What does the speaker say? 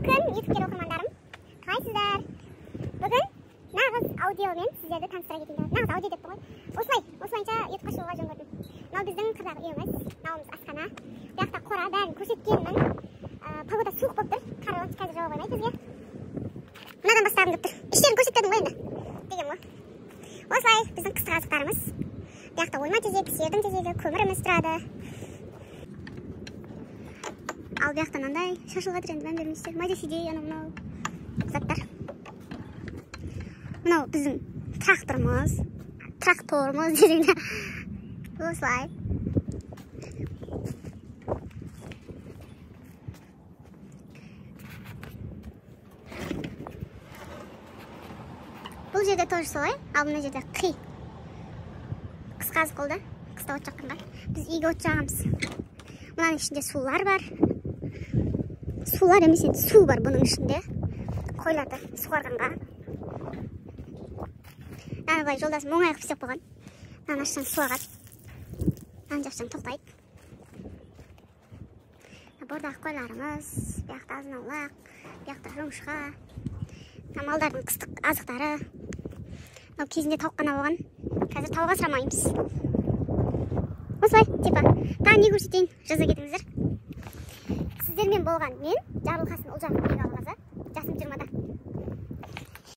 күн YouTube оқырмандарым. Қалайсыздар? Бүгін нағыз аудиомен сіздерді таныстыра кетейін. Нағыз аудио деп қой. Осылайша YouTubeға шығуға жөн көрдім. Мынау біздің қырдағы үйіміз. Мынауымыз асхана. Бұл жақта қора, бәрін көрсеткенмін. Погода суық болып тұр. Қар қазір жауа қоймайды бізге. Мынадан бастағым келіп тұр. Іштерін көрсетпедім ғой енді. Деген ғой. Осылай біздің қысқы азықтарымыз. Бұл жақта ойма тезек, сиырдың тезегі, көміріміз тұрады. Ал бұл жақтан андай шашылға енді мән бермейсіздер. Мазесидей, анау заттар. Мынау біздің тракторымыз дегенде. Осылай. Бұл жерде тоже солай, ал мына жерде қи. Қысқа азық қолда, қыста от жаққанға. Біз үйге от жағамыз. Мұнаның ішінде сулар бар. Сулар емес, су бар бұның ішінде. Қойларды суғарғанға. Наны былай жолдасым оңай қып істеп қойған. Наны ашсаң су ағады. Наны жапсаң тоқтайды. Бордағы қойларымыз, бұл жақта азын-аулақ, бұл жақта жоңышқа. Малдардың қыстық азықтары. Кезінде тауық қана болған. Қазір тауық асырамаймыз. Осылай, типа, тағы не көрсетейін, жаза кетіңіздер. Сіздермен болған мен, Жарылқасын Ұлжан Бекалықызы, жасым 20-да.